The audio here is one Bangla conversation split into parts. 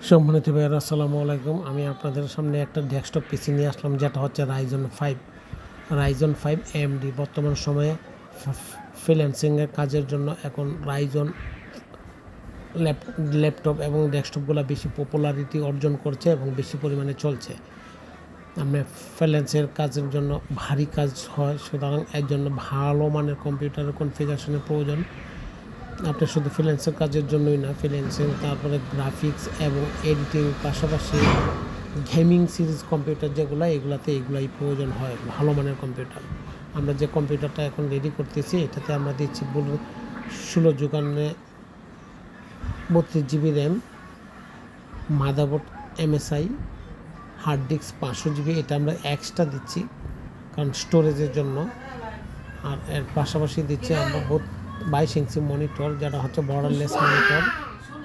সম্মানিত ভাইয়েরা, আসসালামু আলাইকুম। আমি আপনাদের সামনে একটা ডেস্কটপ পিসি নিয়ে আসলাম, যেটা হচ্ছে রাইজন 5 AMD। বর্তমান সময়ে ফ্রিল্যান্সিংয়ের কাজের জন্য এখন রাইজন ল্যাপটপ এবং ডেস্কটপগুলো বেশি পপুলারিটি অর্জন করছে এবং বেশি পরিমাণে চলছে। আমরা ফ্রিল্যান্সের কাজের জন্য ভারী কাজ হয়, সুতরাং এর জন্য ভালো মানের কম্পিউটারের কনফিগারেশনের প্রয়োজন। আপনি শুধু ফ্রিল্যান্সের কাজের জন্যই না, ফ্রিল্যান্সিং তারপরে গ্রাফিক্স এবং এডিটিং, পাশাপাশি গেমিং সিরিজ কম্পিউটার এগুলাই প্রয়োজন হয়, ভালো মানের কম্পিউটার। আমরা যে কম্পিউটারটা এখন রেডি করতেছি, এটাতে আমরা দিচ্ছি 16 যোগানে 32 GB RAM, motherboard MSI, hard disk 500 GB। এটা আমরা এক্সট্রা দিচ্ছি কারণ স্টোরেজের জন্য। আর এর পাশাপাশি দিচ্ছি আমরা 22 ইঞ্চি মনিটর, যেটা হচ্ছে বর্ডারলেস মনিটর,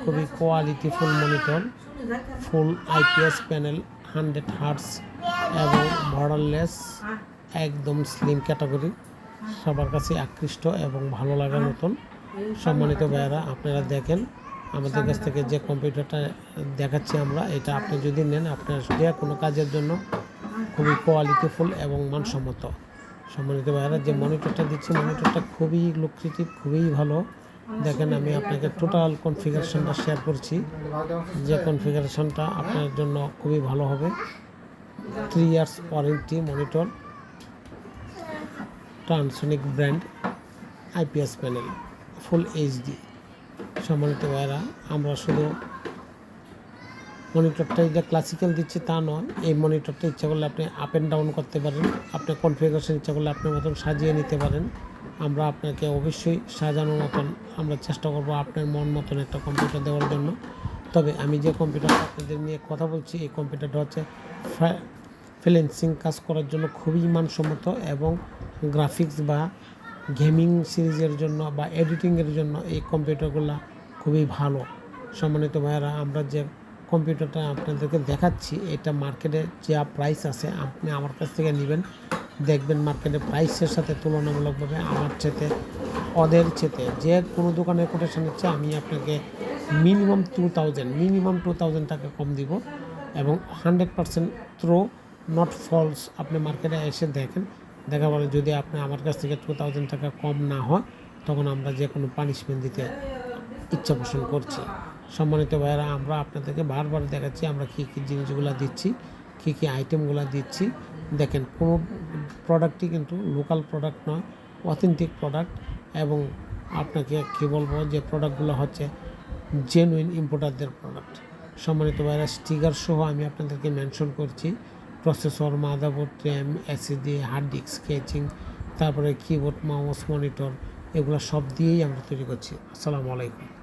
খুবই কোয়ালিটিফুল মনিটর, ফুল IPS প্যানেল, 100 হার্টজ এবং বর্ডারলেস, একদম স্লিম ক্যাটাগরি, সবার কাছে আকৃষ্ট এবং ভালো লাগার মতন। সম্মানিত ভাইয়েরা, আপনারা দেখেন আমাদের কাছ থেকে যে কম্পিউটারটা দেখাচ্ছি আমরা, এটা আপনি যদি নেন, আপনার যে কোনো কাজের জন্য খুবই কোয়ালিটিফুল এবং মানসম্মত। সম্মানিত ভাইয়েরা, যে মনিটরটা দিচ্ছি, মনিটরটা খুবই লুক্রেটিভ, খুবই ভালো। দেখেন, আমি আপনাকে টোটাল কনফিগারেশনটা শেয়ার করছি, যে কনফিগারেশনটা আপনার জন্য খুবই ভালো হবে। 3 years warranty monitor, Transonic brand, IPS panel, full HD। সম্মানিত ভাইয়েরা, আমরা শুধু মনিটরটা যে ক্লাসিক্যাল দিচ্ছি তা নয়, এই মনিটরটা ইচ্ছা করলে আপনি আপ অ্যান্ড ডাউন করতে পারেন, আপনার কনফিগারেশন ইচ্ছা করলে আপনার মতন সাজিয়ে নিতে পারেন। আমরা আপনাকে অবশ্যই সাজানোর মতন আমরা চেষ্টা করব আপনার মন মতন একটা কম্পিউটার দেওয়ার জন্য। তবে আমি যে কম্পিউটারটা আপনাদের নিয়ে কথা বলছি, এই কম্পিউটারটা হচ্ছে ফ্রিল্যান্সিং কাজ করার জন্য খুবই মানসম্মত এবং গ্রাফিক্স বা গেমিং সিরিজের জন্য বা এডিটিংয়ের জন্য এই কম্পিউটারগুলো খুবই ভালো। সম্মানিত ভাইয়েরা, আমরা যে কম্পিউটারটা আপনাদেরকে দেখাচ্ছি, এটা মার্কেটে যা প্রাইস আছে, আপনি আমার কাছ থেকে নেবেন, দেখবেন মার্কেটে প্রাইসের সাথে তুলনামূলকভাবে ওদের চেতে যে কোনো দোকানের কোটেশন হচ্ছে, আমি আপনাকে মিনিমাম 2000 টাকা কম দিব এবং 100% ট্রু, নট ফলস। আপনি মার্কেটে এসে দেখেন, দেখার পরে যদি আপনি আমার কাছ থেকে 2000 টাকা কম না হয়, তখন আমরা যে কোনো পানিশমেন্ট দিতে ইচ্ছা পোষণ করছি। সম্মানিত ভাইয়েরা, আমরা আপনাদেরকে বারবার দেখাচ্ছি আমরা কী কী জিনিসগুলো দিচ্ছি, কী কী আইটেমগুলো দিচ্ছি। দেখেন, কোনো প্রোডাক্টই কিন্তু লোকাল প্রোডাক্ট নয়, অথেন্টিক প্রোডাক্ট। এবং আপনাকে কী বলবো, যে প্রোডাক্টগুলো হচ্ছে জেনুইন ইম্পোর্টারদের প্রোডাক্ট। সম্মানিত ভাইয়েরা, স্টিকার সহ আমি আপনাদেরকে মেনশন করছি, processor, motherboard, RAM, SSD, hard disk, sketching, তারপরে কিবোর্ড, মাউস, মনিটর, এগুলো সব দিয়েই আমরা তৈরি করছি। আসসালামু আলাইকুম।